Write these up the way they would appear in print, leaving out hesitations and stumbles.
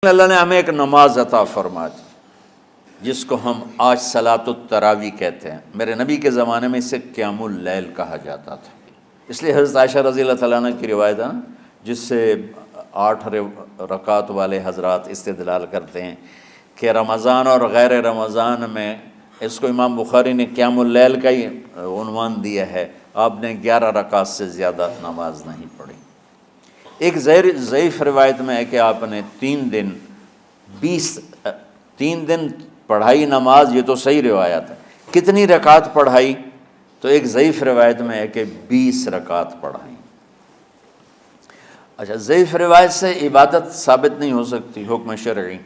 اللہ نے ہمیں ایک نماز عطا فرما دی جس کو ہم آج صلاۃ التراویح کہتے ہیں۔ میرے نبی کے زمانے میں اسے قیام اللیل کہا جاتا تھا، اس لیے حضرت عائشہ رضی اللہ تعالیٰ عنہ کی روایت ہے نا، جس سے 8 رکعت والے حضرات استدلال کرتے ہیں کہ رمضان اور غیر رمضان میں اس کو امام بخاری نے قیام اللیل کا ہی عنوان دیا ہے۔ آپ نے 11 رکعت سے زیادہ نماز نہیں پڑھی۔ ایک ضعیف روایت میں ہے کہ آپ نے 3 دن پڑھائی نماز، یہ تو صحیح روایت ہے۔ کتنی رکعت پڑھائی؟ تو ایک ضعیف روایت میں ہے کہ 20 رکعت پڑھائی۔ اچھا، ضعیف روایت سے عبادت ثابت نہیں ہو سکتی حکم شرعی۔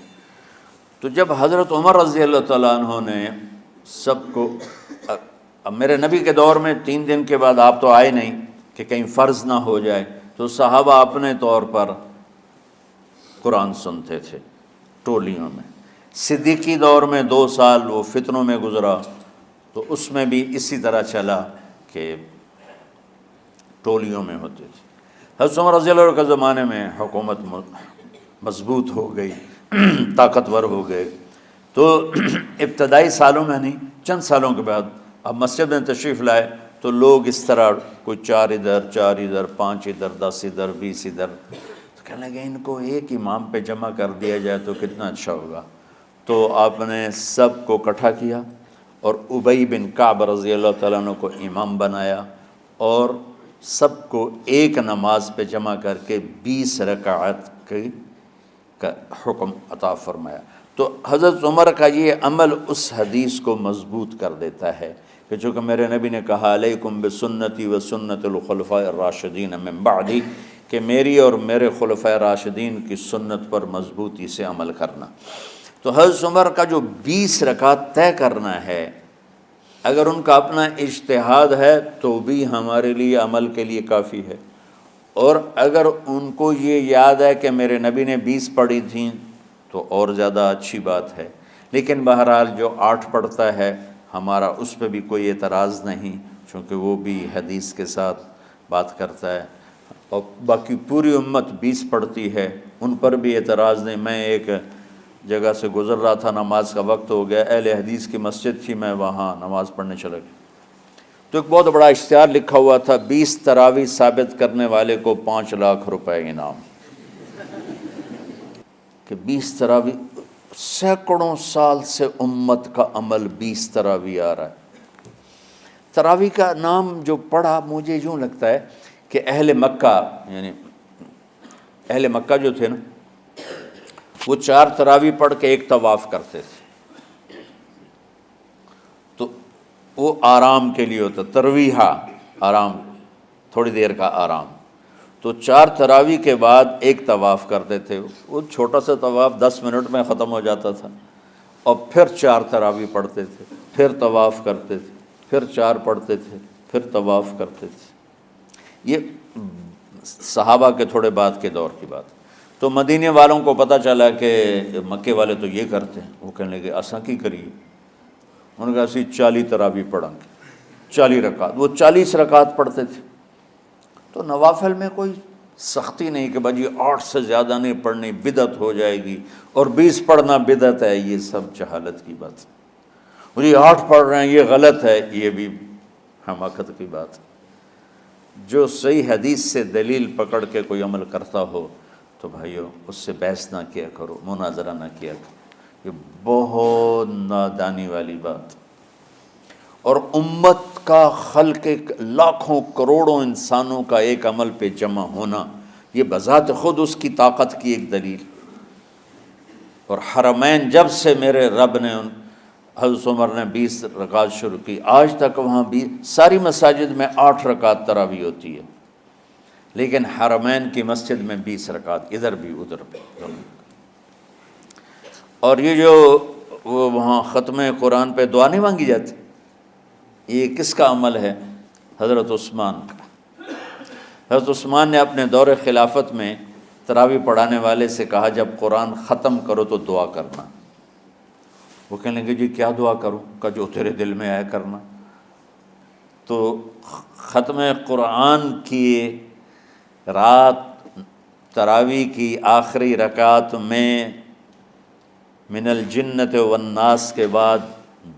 تو جب حضرت عمر رضی اللہ تعالیٰ عنہ نے سب کو، اب میرے نبی کے دور میں 3 دن کے بعد آپ تو آئے نہیں کہ کہیں فرض نہ ہو جائے، تو صحابہ اپنے طور پر قرآن سنتے تھے ٹولیوں میں۔ صدیقی دور میں 2 سال وہ فتنوں میں گزرا، تو اس میں بھی اسی طرح چلا کہ ٹولیوں میں ہوتے تھے۔ حضرت عمر رضی اللہ عنہ کے زمانے میں حکومت مضبوط ہو گئی، طاقتور ہو گئے، تو ابتدائی سالوں میں نہیں، چند سالوں کے بعد اب مسجد میں تشریف لائے تو لوگ اس طرح کوئی 4 ادھر 4 ادھر 5 ادھر 10 ادھر 20 ادھر، تو کہنے لگے ان کو ایک امام پہ جمع کر دیا جائے تو کتنا اچھا ہوگا۔ تو آپ نے سب کو اکٹھا کیا اور ابی بن کعب رضی اللہ تعالیٰ عنہ کو امام بنایا اور سب کو ایک نماز پہ جمع کر کے 20 رکعت کا حکم عطا فرمایا۔ تو حضرت عمر کا یہ عمل اس حدیث کو مضبوط کر دیتا ہے کہ چونکہ میرے نبی نے کہا علیکم بسنتی و سنت الخلفاء الراشدین من بعدی، کہ میری اور میرے خلفاء راشدین کی سنت پر مضبوطی سے عمل کرنا۔ تو حضرت عمر کا جو 20 رکعت طے کرنا ہے، اگر ان کا اپنا اجتہاد ہے تو بھی ہمارے لیے عمل کے لیے کافی ہے، اور اگر ان کو یہ یاد ہے کہ میرے نبی نے 20 پڑھی تھیں تو اور زیادہ اچھی بات ہے۔ لیکن بہرحال جو 8 پڑھتا ہے ہمارا اس پہ بھی کوئی اعتراض نہیں، چونکہ وہ بھی حدیث کے ساتھ بات کرتا ہے، اور باقی پوری امت 20 پڑھتی ہے، ان پر بھی اعتراض نہیں۔ میں ایک جگہ سے گزر رہا تھا، نماز کا وقت ہو گیا، اہل حدیث کی مسجد تھی، میں وہاں نماز پڑھنے چلا گیا، تو ایک بہت بڑا اشتہار لکھا ہوا تھا، 20 تراویح ثابت کرنے والے کو 5 لاکھ روپے انعام۔ کہ 20 تراویح، سینکڑوں سال سے امت کا عمل 20 تراویح آ رہا ہے۔ تراویح کا نام جو پڑھا، مجھے یوں لگتا ہے کہ اہل مکہ، یعنی اہل مکہ جو تھے نا، وہ 4 تراویح پڑھ کے ایک طواف کرتے تھے، تو وہ آرام کے لیے ہوتا، ترویحہ آرام، تھوڑی دیر کا آرام۔ تو 4 تراویح کے بعد ایک طواف کرتے تھے، وہ چھوٹا سا طواف 10 منٹ میں ختم ہو جاتا تھا، اور پھر 4 تراویح پڑھتے تھے، پھر طواف کرتے تھے، پھر 4 پڑھتے تھے، پھر طواف کرتے تھے۔ یہ صحابہ کے تھوڑے بعد کے دور کی بات۔ تو مدینے والوں کو پتہ چلا کہ مکے والے تو یہ کرتے ہیں، وہ کہنے لگے اساں کی کریے؟ انہوں نے کہا اسی 40 تراویح پڑھیں گے، 40 رکعت، وہ 40 رکعت پڑھتے تھے۔ تو نوافل میں کوئی سختی نہیں کہ بھائی 8 سے زیادہ نہیں پڑھنی، بدعت ہو جائے گی، اور 20 پڑھنا بدعت ہے، یہ سب جہالت کی بات ہے۔ اور یہ 8 پڑھ رہے ہیں یہ غلط ہے، یہ بھی حماقت کی بات ہے۔ جو صحیح حدیث سے دلیل پکڑ کے کوئی عمل کرتا ہو تو بھائیو اس سے بحث نہ کیا کرو، مناظرہ نہ کیا کرو، یہ بہت نادانی والی بات۔ اور امت کا، خلق لاکھوں کروڑوں انسانوں کا ایک عمل پہ جمع ہونا، یہ بذات خود اس کی طاقت کی ایک دلیل۔ اور حرمین جب سے میرے رب نے، حضرت عمر نے 20 رکعت شروع کی، آج تک وہاں بھی ساری مساجد میں 8 رکعت تراویح ہوتی ہے، لیکن حرمین کی مسجد میں 20 رکعت، ادھر بھی ادھر بھی۔ اور یہ جو وہ وہاں ختم قرآن پہ دعا نہیں مانگی جاتی، یہ کس کا عمل ہے؟ حضرت عثمان کا۔ حضرت عثمان نے اپنے دور خلافت میں تراویح پڑھانے والے سے کہا جب قرآن ختم کرو تو دعا کرنا۔ وہ کہنے لگے جی کیا دعا کروں؟ کہ جو تیرے دل میں آیا کرنا۔ تو ختم قرآن کی رات تراویح کی آخری رکعت میں من الجنت والناس کے بعد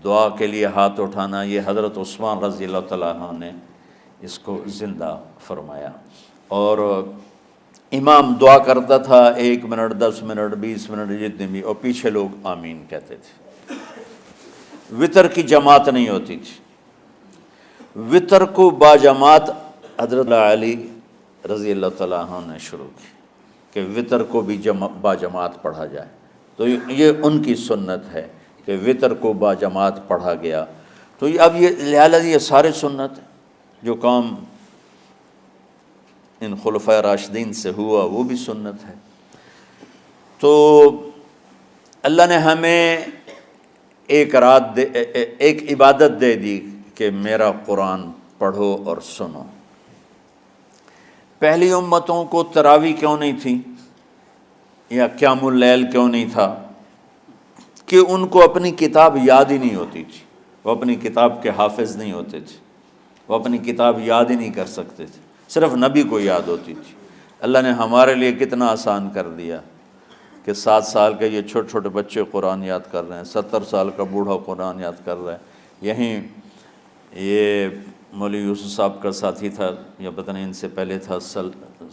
دعا کے لیے ہاتھ اٹھانا، یہ حضرت عثمان رضی اللہ تعالیٰ عنہ نے اس کو زندہ فرمایا۔ اور امام دعا کرتا تھا 1 منٹ 10 منٹ 20 منٹ جتنے بھی، اور پیچھے لوگ آمین کہتے تھے۔ وطر کی جماعت نہیں ہوتی تھی، وطر کو باجماعت حضرت علی رضی اللہ تعالیٰ عنہ نے شروع کی کہ وطر کو بھی باجماعت پڑھا جائے، تو یہ ان کی سنت ہے کہ وطر کو باجماعت پڑھا گیا۔ تو اب یہ لہٰذا یہ سارے سنت جو کام ان خلفۂ راشدین سے ہوا وہ بھی سنت ہے۔ تو اللہ نے ہمیں ایک عبادت دے دی کہ میرا قرآن پڑھو اور سنو۔ پہلی امتوں کو تراویح کیوں نہیں تھی یا قیام اللیل کیوں نہیں تھا؟ کہ ان کو اپنی کتاب یاد ہی نہیں ہوتی تھی، وہ اپنی کتاب کے حافظ نہیں ہوتے تھے، وہ اپنی کتاب یاد ہی نہیں کر سکتے تھے، صرف نبی کو یاد ہوتی تھی۔ اللہ نے ہمارے لیے کتنا آسان کر دیا کہ 7 سال کے یہ چھوٹے چھوٹے بچے قرآن یاد کر رہے ہیں، 70 سال کا بوڑھا قرآن یاد کر رہا ہے۔ یہیں یہ مولوی یوسف صاحب کا ساتھی تھا یا پتہ نہیں ان سے پہلے تھا،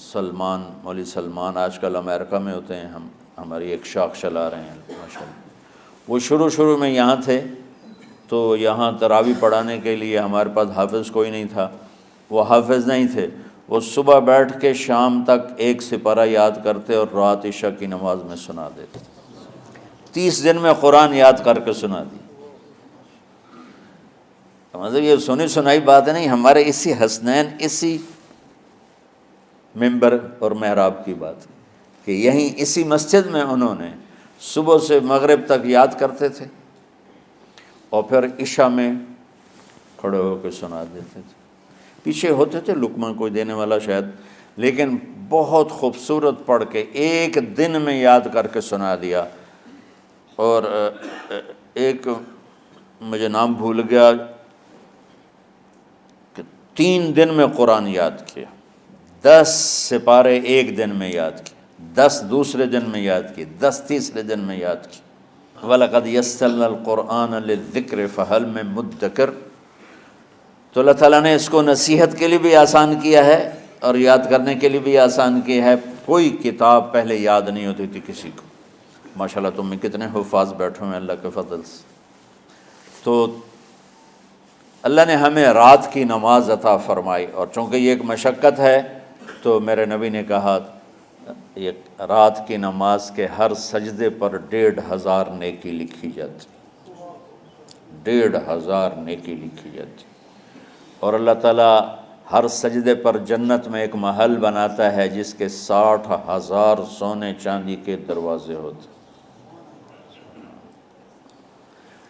سلمان، مولوی سلمان، آج کل امریکہ میں ہوتے ہیں، ہماری ایک شاخ چلا رہے ہیں ماشاءاللہ۔ وہ شروع میں یہاں تھے تو یہاں تراویح پڑھانے کے لیے ہمارے پاس حافظ کوئی نہیں تھا، وہ حافظ نہیں تھے، وہ صبح بیٹھ کے شام تک 1 سپارہ یاد کرتے اور رات عشاء کی نماز میں سنا دیتے۔ 30 دن میں قرآن یاد کر کے سنا دی۔ مطلب یہ سنی سنائی بات نہیں، ہمارے اسی حسنین، اسی ممبر اور محراب کی بات کہ یہیں اسی مسجد میں انہوں نے صبح سے مغرب تک یاد کرتے تھے اور پھر عشاء میں کھڑے ہو کے سنا دیتے تھے۔ پیچھے ہوتے تھے لقمہ کوئی دینے والا شاید، لیکن بہت خوبصورت پڑھ کے 1 دن میں یاد کر کے سنا دیا۔ اور ایک مجھے نام بھول گیا کہ 3 دن میں قرآن یاد کیا، 10 سپارے 1 دن میں یاد کیے، 10 دوسرے دن میں یاد کیے، 10 تیسرے دن میں یاد کیے۔ وَلَقَدْ يَسَّرْنَا الْقُرْآنَ لِلذِّكْرِ فَهَلْ مِن مُدَّكِرٍ۔ تو اللہ تعالیٰ نے اس کو نصیحت کے لیے بھی آسان کیا ہے اور یاد کرنے کے لیے بھی آسان کیا ہے۔ کوئی کتاب پہلے یاد نہیں ہوتی تھی کسی کو، ماشاءاللہ تم میں کتنے حفاظ بیٹھے ہیں اللہ کے فضل سے۔ تو اللہ نے ہمیں رات کی نماز عطا فرمائی، اور چونکہ یہ ایک مشقت ہے تو میرے نبی نے کہا یہ رات کی نماز کے ہر سجدے پر 1500 نیکی لکھی جاتی، 1500 نیکی لکھی جاتی۔ اور اللہ تعالیٰ ہر سجدے پر جنت میں ایک محل بناتا ہے جس کے 60,000 سونے چاندی کے دروازے ہوتے،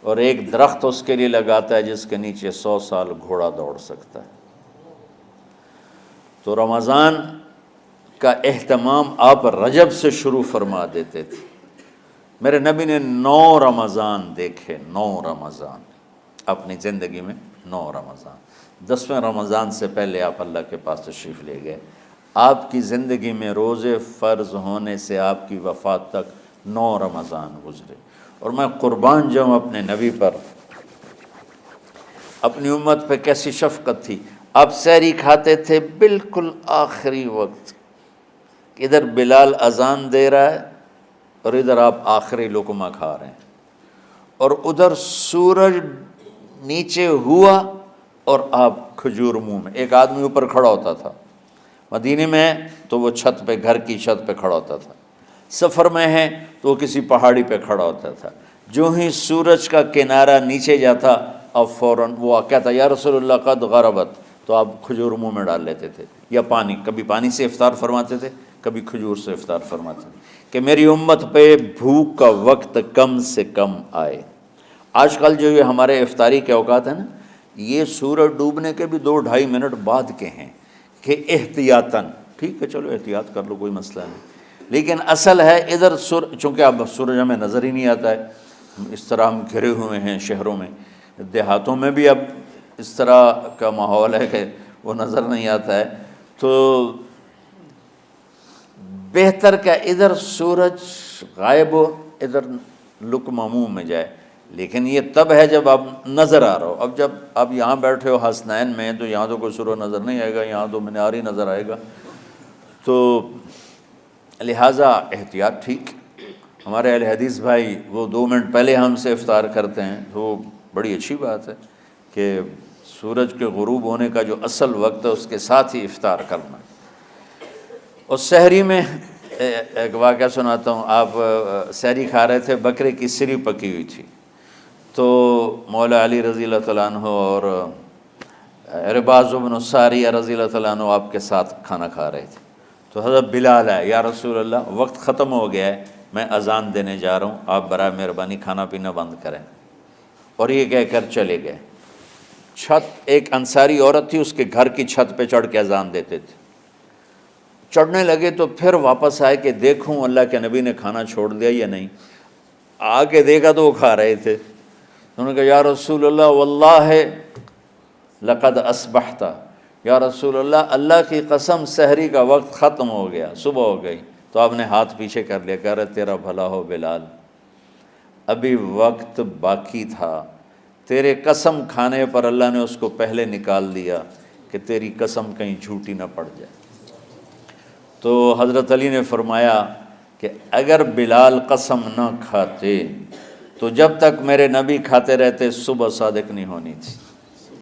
اور ایک درخت اس کے لیے لگاتا ہے جس کے نیچے 100 سال گھوڑا دوڑ سکتا ہے۔ تو رمضان کا اہتمام آپ رجب سے شروع فرما دیتے تھے۔ میرے نبی نے 9 رمضان دیکھے، 9 رمضان اپنی زندگی میں، 9 رمضان۔ 10ویں رمضان سے پہلے آپ اللہ کے پاس تشریف لے گئے۔ آپ کی زندگی میں روزے فرض ہونے سے آپ کی وفات تک 9 رمضان گزرے، اور میں قربان جاؤں اپنے نبی پر، اپنی امت پہ کیسی شفقت تھی۔ آپ سحری کھاتے تھے بالکل آخری وقت، ادھر بلال اذان دے رہا ہے اور ادھر آپ آخری لقمہ کھا رہے ہیں، اور ادھر سورج نیچے ہوا اور آپ کھجور منہ میں۔ ایک آدمی اوپر کھڑا ہوتا تھا مدینے میں تو وہ چھت پہ، گھر کی چھت پہ کھڑا ہوتا تھا، سفر میں ہے تو وہ کسی پہاڑی پہ کھڑا ہوتا تھا۔ جو ہی سورج کا کنارہ نیچے جاتا اب فوراً وہ کہتا یا رسول اللہ قد غربت، تو آپ کھجور منہ میں ڈال لیتے تھے، یا پانی، کبھی پانی سے افطار فرماتے تھے، کبھی کھجور سے افطار فرماتے تھے، کہ میری امت پہ بھوک کا وقت کم سے کم آئے۔ آج کل جو یہ ہمارے افطاری کے اوقات ہیں نا، یہ سورج ڈوبنے کے بھی 2-2.5 منٹ بعد کے ہیں کہ احتیاطاً، ٹھیک ہے چلو احتیاط کر لو کوئی مسئلہ نہیں، لیکن اصل ہے ادھر چونکہ اب سورج ہمیں نظر ہی نہیں آتا ہے، اس طرح ہم گھرے ہوئے ہیں شہروں میں، دیہاتوں میں بھی اب اس طرح کا ماحول ہے کہ وہ نظر نہیں آتا ہے، تو بہتر کہ ادھر سورج غائب ہو، ادھر لقمہ منہ میں جائے، لیکن یہ تب ہے جب آپ نظر آ رہا ہو۔ اب جب آپ یہاں بیٹھے ہو حسنین میں تو یہاں تو کوئی سورہ نظر نہیں آئے گا، یہاں تو مینار ہی نظر آئے گا، تو لہٰذا احتیاط ٹھیک۔ ہمارے اہل حدیث بھائی وہ 2 منٹ پہلے ہم سے افطار کرتے ہیں، تو بڑی اچھی بات ہے کہ سورج کے غروب ہونے کا جو اصل وقت ہے اس کے ساتھ ہی افطار کرنا۔ اور سحری میں ایک واقعہ سناتا ہوں، آپ سحری کھا رہے تھے، بکرے کی سری پکی ہوئی تھی، تو مولا علی رضی اللہ تعالیٰ عنہ اور عرباض بن ساریہ رضی اللہ تعالیٰ عنہ آپ کے ساتھ کھانا کھا رہے تھے، تو حضرت بلال ہے، یا رسول اللہ وقت ختم ہو گیا ہے، میں اذان دینے جا رہا ہوں، آپ برائے مہربانی کھانا پینا بند کریں۔ اور یہ کہہ کر چلے گئے۔ چھت، ایک انصاری عورت تھی، اس کے گھر کی چھت پہ چڑھ کے اذان دیتے تھے۔ چڑھنے لگے تو پھر واپس آئے کہ دیکھوں اللہ کے نبی نے کھانا چھوڑ دیا یا نہیں۔ آ کے دیکھا تو وہ کھا رہے تھے۔ انہوں نے کہا یا رسول اللہ واللہ لقد اصبحت، یا رسول اللہ اللہ کی قسم سحری کا وقت ختم ہو گیا، صبح ہو گئی۔ تو آپ نے ہاتھ پیچھے کر لیا، کہہ رہے تیرا بھلا ہو بلال، ابھی وقت باقی تھا، تیرے قسم کھانے پر اللہ نے اس کو پہلے نکال دیا کہ تیری قسم کہیں جھوٹی نہ پڑ جائے۔ تو حضرت علی نے فرمایا کہ اگر بلال قسم نہ کھاتے تو جب تک میرے نبی کھاتے رہتے صبح صادق نہیں ہونی تھی۔